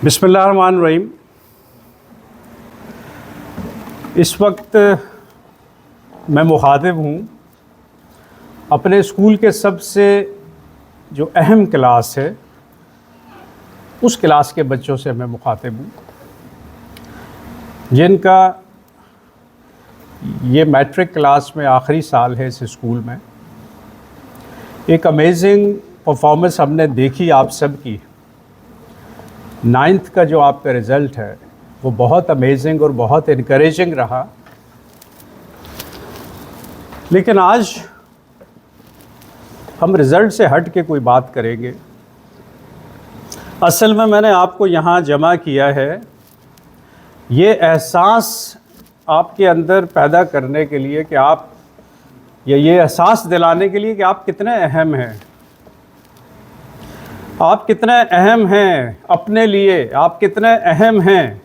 बिस्मिल्लाहिर्रहमानिर्रहीम। इस वक्त मैं मुखातिब हूँ अपने स्कूल के सबसे जो अहम क्लास है उस क्लास के बच्चों से मैं मुखातिब हूँ जिनका ये मैट्रिक क्लास में आखिरी साल है इस स्कूल में। एक अमेजिंग परफॉर्मेंस हमने देखी आप सब की। 9th का जो आपका रिज़ल्ट है वो बहुत अमेजिंग और बहुत इनकरेजिंग रहा। लेकिन आज हम रिज़ल्ट से हट के कोई बात करेंगे। असल में मैंने आपको यहाँ जमा किया है ये एहसास आपके अंदर पैदा करने के लिए कि आप ये एहसास दिलाने के लिए कि आप कितने अहम हैं। आप कितने अहम हैं अपने लिए, आप कितने अहम हैं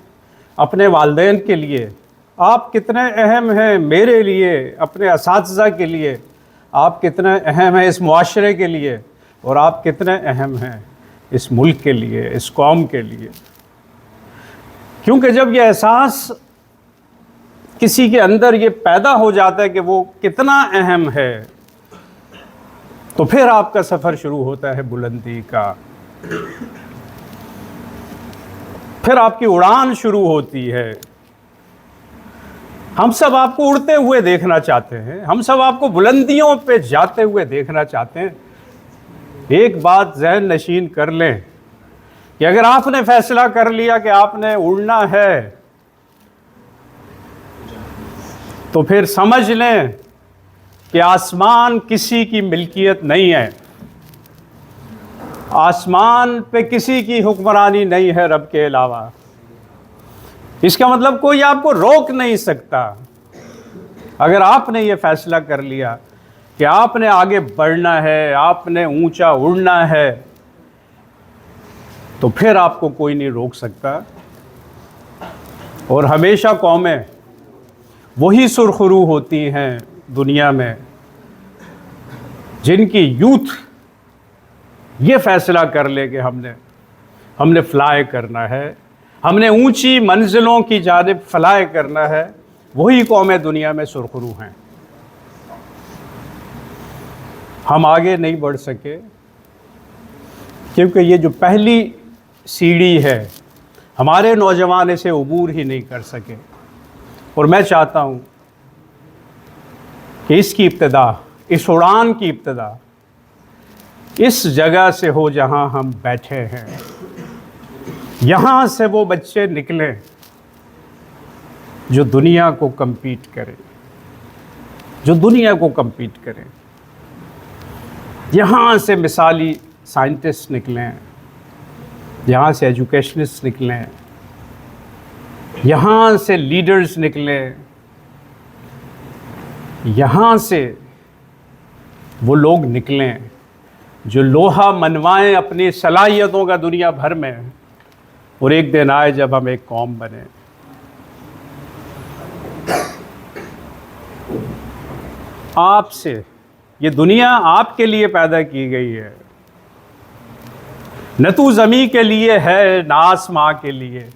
अपने वालिदैन के लिए, आप कितने अहम हैं मेरे लिए, अपने असातिज़ा के लिए, आप कितने अहम हैं इस मुआशरे के लिए, और आप कितने अहम हैं इस मुल्क के लिए, इस कौम के लिए। क्योंकि जब ये एहसास किसी के अंदर ये पैदा हो जाता है कि वो कितना अहम है, तो फिर आपका सफ़र शुरू होता है बुलंदी का, फिर आपकी उड़ान शुरू होती है। हम सब आपको उड़ते हुए देखना चाहते हैं, हम सब आपको बुलंदियों पे जाते हुए देखना चाहते हैं। एक बात ज़हन नशीन कर लें कि अगर आपने फैसला कर लिया कि आपने उड़ना है तो फिर समझ लें कि आसमान किसी की मिल्कियत नहीं है, आसमान पे किसी की हुक्मरानी नहीं है रब के अलावा। इसका मतलब कोई आपको रोक नहीं सकता। अगर आपने ये फैसला कर लिया कि आपने आगे बढ़ना है, आपने ऊंचा उड़ना है, तो फिर आपको कोई नहीं रोक सकता। और हमेशा कौमें वही सुरखरू होती हैं दुनिया में जिनकी यूथ ये फ़ैसला कर ले कि हमने फ़्लाई करना है, हमने ऊंची मंजिलों की जानिब फ़्लाई करना है। वही कौमें दुनिया में सुरखरू हैं। हम आगे नहीं बढ़ सके क्योंकि ये जो पहली सीढ़ी है हमारे नौजवान इसे अबूर ही नहीं कर सके। और मैं चाहता हूँ कि इसकी इब्तिदा, इस उड़ान की इब्तिदा इस जगह से हो जहाँ हम बैठे हैं। यहाँ से वो बच्चे निकलें जो दुनिया को compete करें, जो दुनिया को compete करें। यहाँ से मिसाली साइंटिस्ट निकलें, यहाँ से एजुकेशनिस्ट निकलें, यहाँ से लीडर्स निकलें, यहाँ से वो लोग निकलें जो लोहा मनवाएं अपनी सलाहियतों का दुनिया भर में, और एक दिन आए जब हम एक कौम बने। आपसे ये दुनिया आपके लिए पैदा की गई है, न तू ज़मी के लिए है न आसमां के लिए।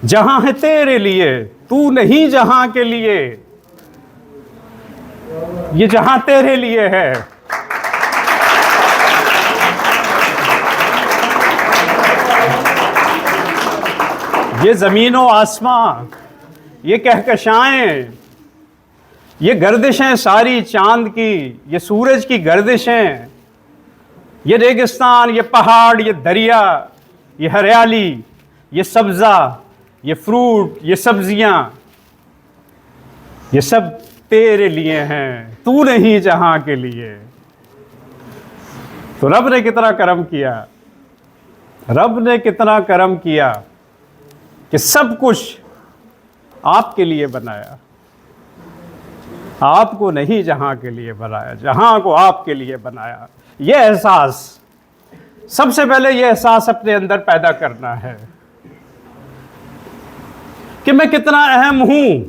जहां है तेरे लिए, तू नहीं जहां के लिए, ये जहां तेरे लिए है। ये ज़मीनो आसमां, ये कहकशाएं, ये गर्दिशें सारी चांद की, ये सूरज की गर्दिशें, ये रेगिस्तान, ये पहाड़, ये दरिया, ये हरियाली, ये सब्ज़ा, ये फ्रूट, ये सब्जियां, ये सब तेरे लिए हैं, तू नहीं जहां के लिए। तो रब ने कितना करम किया, रब ने कितना करम किया कि सब कुछ आपके लिए बनाया। आपको नहीं जहां के लिए बनाया, जहां को आपके लिए बनाया। ये एहसास, सबसे पहले ये एहसास अपने अंदर पैदा करना है कि मैं कितना अहम हूं,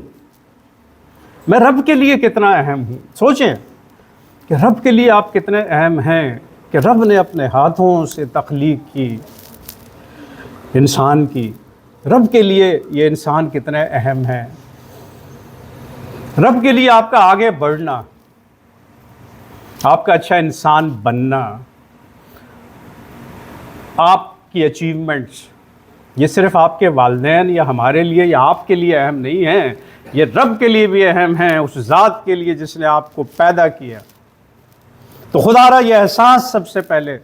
मैं रब के लिए कितना अहम हूं। सोचें कि रब के लिए आप कितने अहम हैं कि रब ने अपने हाथों से तख्लीक की, इंसान की। रब के लिए ये इंसान कितने अहम है। रब के लिए आपका आगे बढ़ना, आपका अच्छा इंसान बनना, आपकी अचीवमेंट्स, ये सिर्फ आपके वालिदैन या हमारे लिए या आपके लिए अहम नहीं है, ये रब के लिए भी अहम है, उस ज़ात के लिए जिसने आपको पैदा किया। तो खुदारा ये एहसास सबसे पहले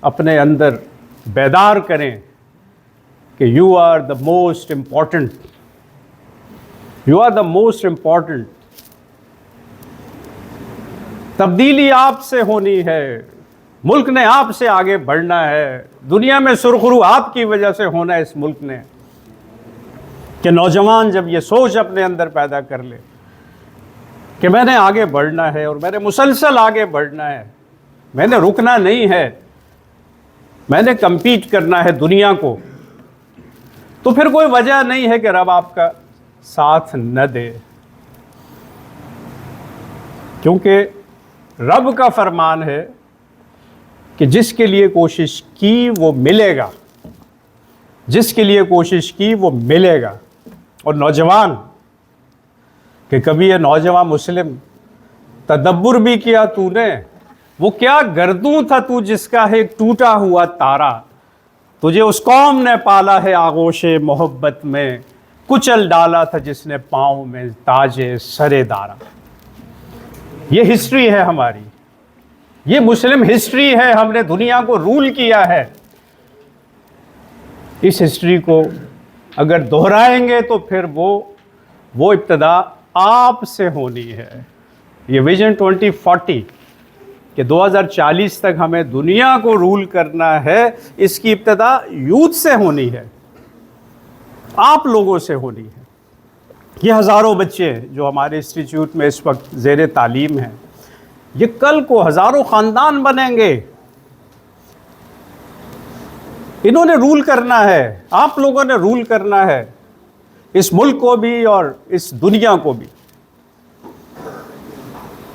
अपने अंदर बेदार करें कि you are the most important, you are the most important. तब्दीली आपसे होनी है, मुल्क ने आपसे आगे बढ़ना है, दुनिया में सुरखरू आपकी वजह से होना है इस मुल्क ने। कि नौजवान जब ये सोच अपने अंदर पैदा कर ले कि मैंने आगे बढ़ना है और मैंने मुसलसल आगे बढ़ना है, मैंने रुकना नहीं है, मैंने compete करना है दुनिया को, तो फिर कोई वजह नहीं है कि रब आपका साथ न दे। क्योंकि रब का फरमान है कि जिसके लिए कोशिश की वो मिलेगा, जिसके लिए कोशिश की वो मिलेगा। और नौजवान, कि कभी ये नौजवान मुस्लिम तदब्बुर भी किया तूने, वो क्या गर्दूं था तू जिसका है एक टूटा हुआ तारा, तुझे उस कौम ने पाला है आगोशे मोहब्बत में, कुचल डाला था जिसने पाँव में ताजे सरे दारा। ये हिस्ट्री है हमारी, ये मुस्लिम हिस्ट्री है, हमने दुनिया को रूल किया है। इस हिस्ट्री को अगर दोहराएंगे तो फिर वो इब्तदा आपसे होनी है। ये विजन 2040 कि 2040 तक हमें दुनिया को रूल करना है, इसकी इब्तदा यूथ से होनी है, आप लोगों से होनी है। ये हज़ारों बच्चे जो हमारे इंस्टीट्यूट में इस वक्त ज़ेर तालीम हैं, ये कल को हज़ारों ख़ानदान बनेंगे। इन्होंने रूल करना है, आप लोगों ने रूल करना है इस मुल्क को भी और इस दुनिया को भी।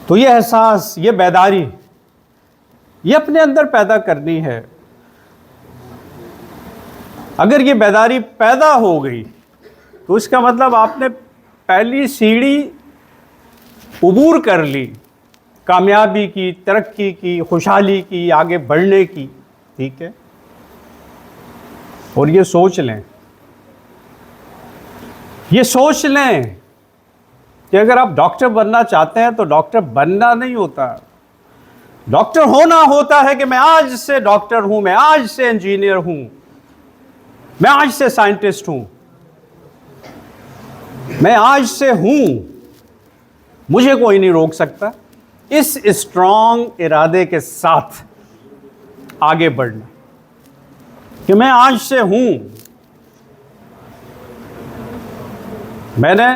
तो ये एहसास, ये बेदारी, ये अपने अंदर पैदा करनी है। अगर ये बेदारी पैदा हो गई तो इसका मतलब आपने पहली सीढ़ी उबूर कर ली, कामयाबी की, तरक्की की, खुशहाली की, आगे बढ़ने की। ठीक है। और ये सोच लें, ये सोच लें कि अगर आप डॉक्टर बनना चाहते हैं तो डॉक्टर बनना नहीं होता, डॉक्टर होना होता है कि मैं आज से डॉक्टर हूं, मैं आज से इंजीनियर हूं, मैं आज से साइंटिस्ट हूं, मैं आज से हूं, मुझे कोई नहीं रोक सकता। इस स्ट्रॉन्ग इरादे के साथ आगे बढ़ना कि मैं आज से हूं, मैंने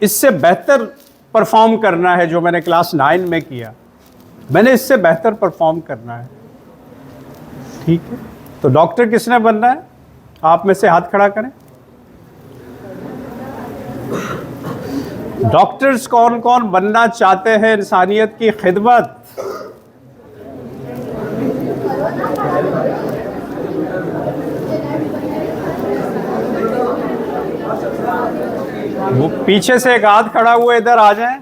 इससे बेहतर परफॉर्म करना है, जो मैंने क्लास 9 में किया, मैंने इससे बेहतर परफॉर्म करना है। ठीक है। तो डॉक्टर किसने बनना है? आप में से हाथ खड़ा करें। डॉक्टर्स कौन कौन बनना चाहते हैं इंसानियत की खिदमत? वो पीछे से एक हाथ खड़ा हुआ, इधर आ जाएं,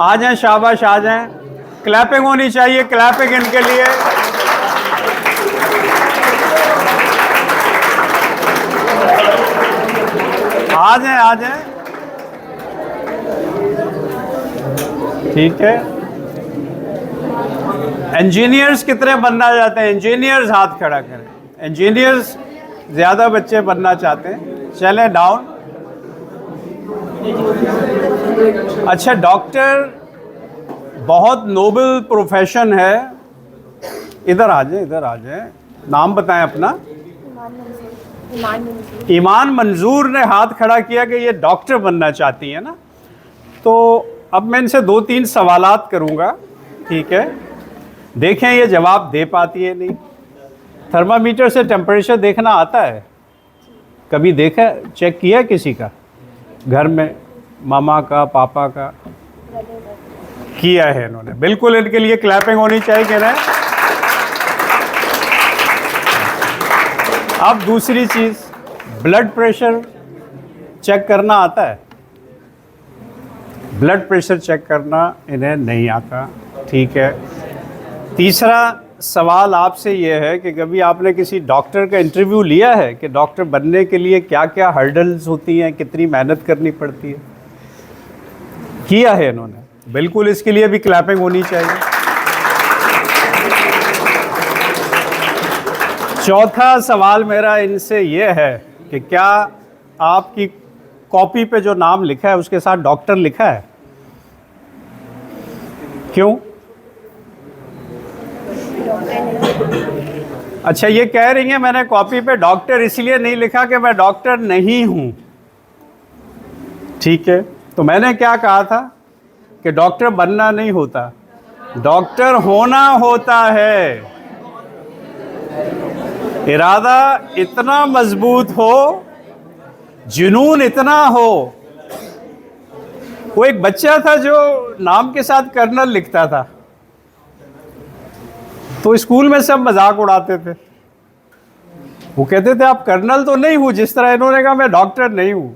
आ जाएं, शाबाश, आ जाएं। क्लैपिंग होनी चाहिए, क्लैपिंग इनके लिए। आ जाएं, आ जाएं। ठीक है। इंजीनियर्स कितने बनना चाहते हैं? इंजीनियर्स हाथ खड़ा करें। इंजीनियर्स ज़्यादा बच्चे बनना चाहते हैं, चलें डाउन। अच्छा, डॉक्टर बहुत नोबल प्रोफेशन है। इधर आ जाए, इधर आ जाए। नाम बताएं अपना। ईमान मंजूर ने हाथ खड़ा किया कि ये डॉक्टर बनना चाहती है ना। तो अब मैं इनसे 2-3 सवालात करूंगा। ठीक है, देखें ये जवाब दे पाती है नहीं। थर्मामीटर से टेम्परेचर देखना आता है? कभी देखा, चेक किया किसी का घर में? मामा का, पापा का? किया है इन्होंने। बिल्कुल, इनके लिए क्लैपिंग होनी चाहिए। कह रहे हैं अब दूसरी चीज़, ब्लड प्रेशर चेक करना आता है? ब्लड प्रेशर चेक करना इन्हें नहीं आता, ठीक है। तीसरा सवाल आपसे ये है कि कभी आपने किसी डॉक्टर का इंटरव्यू लिया है कि डॉक्टर बनने के लिए क्या क्या हर्डल्स होती हैं, कितनी मेहनत करनी पड़ती है? किया है इन्होंने? बिल्कुल, इसके लिए भी क्लैपिंग होनी चाहिए। चौथा सवाल मेरा इनसे ये है कि क्या आपकी कॉपी पे जो नाम लिखा है उसके साथ डॉक्टर लिखा है? क्यों? अच्छा, ये कह रही हैं मैंने कॉपी पे डॉक्टर इसलिए नहीं लिखा कि मैं डॉक्टर नहीं हूं, ठीक है। तो मैंने क्या कहा था कि डॉक्टर बनना नहीं होता, डॉक्टर होना होता है। इरादा इतना मजबूत हो, जुनून इतना हो। वो एक बच्चा था जो नाम के साथ कर्नल लिखता था, तो स्कूल में सब मजाक उड़ाते थे। वो कहते थे आप कर्नल तो नहीं हूं, जिस तरह इन्होंने कहा मैं डॉक्टर नहीं हूं।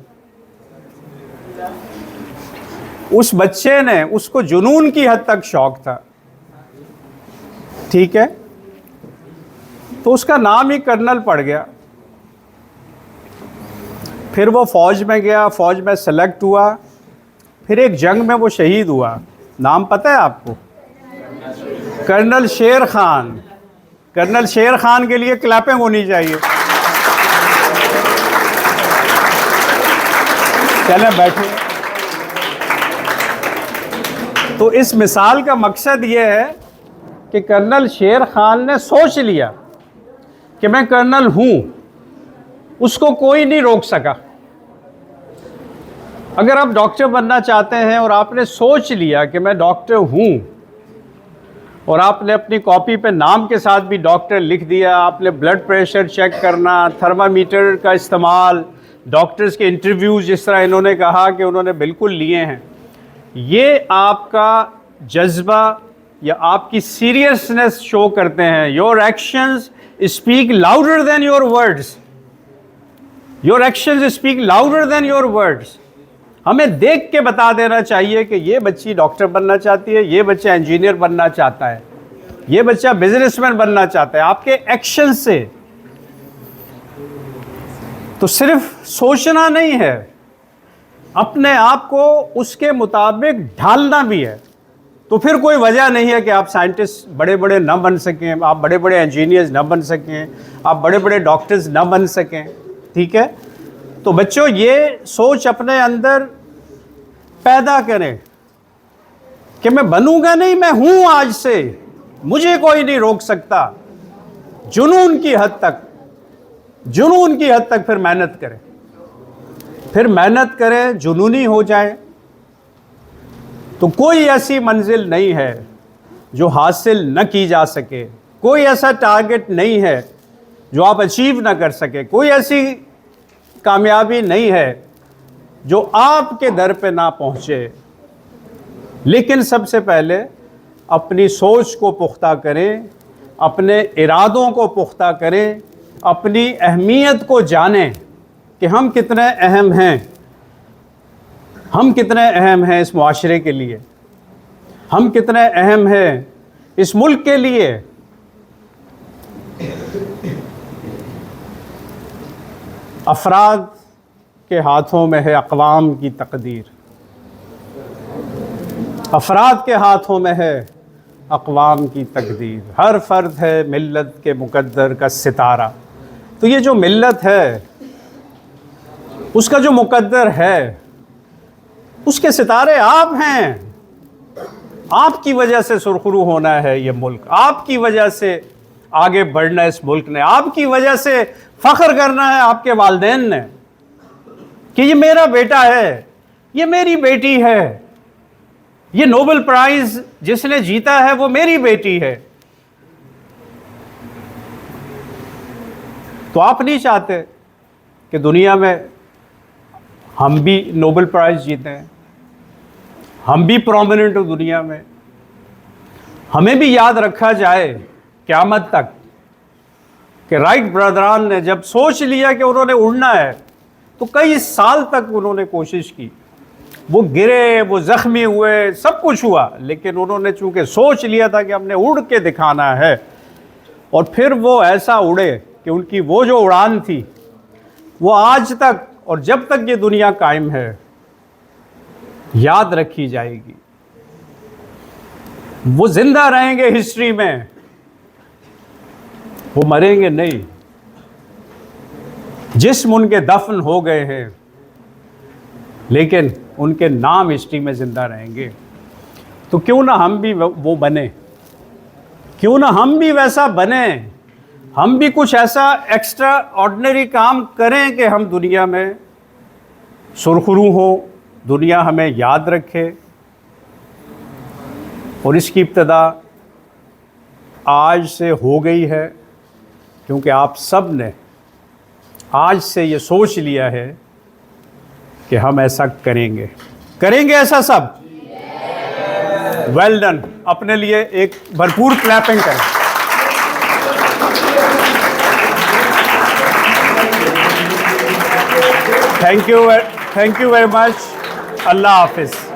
उस बच्चे ने, उसको जुनून की हद तक शौक था, ठीक है, तो उसका नाम ही कर्नल पड़ गया। फिर वो फौज में गया, फौज में सेलेक्ट हुआ, फिर एक जंग में वो शहीद हुआ। नाम पता है आपको? कर्नल शेर खान। कर्नल शेर खान के लिए क्लैपिंग होनी चाहिए। चलें बैठे। तो इस मिसाल का मकसद ये है कि कर्नल शेर खान ने सोच लिया कि मैं कर्नल हूं, उसको कोई नहीं रोक सका। अगर आप डॉक्टर बनना चाहते हैं और आपने सोच लिया कि मैं डॉक्टर हूं, और आपने अपनी कॉपी पे नाम के साथ भी डॉक्टर लिख दिया, आपने ब्लड प्रेशर चेक करना, थर्मामीटर का इस्तेमाल, डॉक्टर्स के इंटरव्यूज़ जिस तरह इन्होंने कहा कि उन्होंने बिल्कुल लिए हैं, ये आपका जज्बा या आपकी सीरियसनेस शो करते हैं। Your actions speak louder than your words. Your actions speak louder than your words. हमें देख के बता देना चाहिए कि ये बच्ची डॉक्टर बनना चाहती है, ये बच्चा इंजीनियर बनना चाहता है, ये बच्चा बिजनेसमैन बनना चाहता है, आपके एक्शन से। तो सिर्फ सोचना नहीं है, अपने आप को उसके मुताबिक ढालना भी है। तो फिर कोई वजह नहीं है कि आप साइंटिस्ट बड़े बड़े न बन सकें, आप बड़े बड़े इंजीनियर्स न बन सकें, आप बड़े बड़े डॉक्टर्स न बन सकें, ठीक है। तो बच्चों, ये सोच अपने अंदर पैदा करें कि मैं बनूंगा नहीं, मैं हूं आज से, मुझे कोई नहीं रोक सकता। जुनून की हद तक, जुनून की हद तक फिर मेहनत करें, फिर मेहनत करें, जुनूनी हो जाए तो कोई ऐसी मंजिल नहीं है जो हासिल न की जा सके, कोई ऐसा टारगेट नहीं है जो आप अचीव ना कर सके, कोई ऐसी कामयाबी नहीं है जो आपके दर पे ना पहुंचे। लेकिन सबसे पहले अपनी सोच को पुख्ता करें, अपने इरादों को पुख्ता करें, अपनी अहमियत को जानें कि हम कितने अहम हैं, हम कितने अहम हैं इस मुआशरे के लिए, हम कितने अहम हैं इस मुल्क के लिए। अफराद के हाथों में है अक़वाम की तकदीर, अफराद के हाथों में है अक़वाम की तकदीर। हर फ़र्द है मिल्लत के मुक़द्दर का सितारा। तो ये जो मिल्लत है, उसका जो मुक़द्दर है, उसके सितारे आप हैं। आपकी वजह से सुरखरू होना है ये मुल्क, आपकी वजह से आगे बढ़ना इस मुल्क ने, आपकी वजह से फ़ख्र करना है आपके वालिदैन ने कि ये मेरा बेटा है, ये मेरी बेटी है, ये नोबेल प्राइज़ जिसने जीता है वो मेरी बेटी है। तो आप नहीं चाहते कि दुनिया में हम भी नोबेल प्राइज़ जीते हैं, हम भी प्रोमिनेंट हो दुनिया में, हमें भी याद रखा जाए क़यामत तक कि राइट ब्रदरान ने जब सोच लिया कि उन्होंने उड़ना है तो कई साल तक उन्होंने कोशिश की। वो गिरे, वो ज़ख्मी हुए, सब कुछ हुआ, लेकिन उन्होंने चूँकि सोच लिया था कि हमने उड़ के दिखाना है, और फिर वो ऐसा उड़े कि उनकी वो जो उड़ान थी वो आज तक और जब तक ये दुनिया कायम है याद रखी जाएगी। वो जिंदा रहेंगे हिस्ट्री में, वो मरेंगे नहीं। जिस्म उनके दफन हो गए हैं लेकिन उनके नाम हिस्ट्री में ज़िंदा रहेंगे। तो क्यों ना हम भी वो बने, क्यों ना हम भी वैसा बने, हम भी कुछ ऐसा एक्स्ट्रा ऑर्डिनरी काम करें कि हम दुनिया में सुरखरू हो, दुनिया हमें याद रखे। और इसकी इब्तिदा आज से हो गई है, क्योंकि आप सब ने आज से ये सोच लिया है कि हम ऐसा करेंगे। करेंगे ऐसा सब? Well done. अपने लिए एक भरपूर क्लैपिंग करें। Thank you very much. अल्लाह हाफिज़।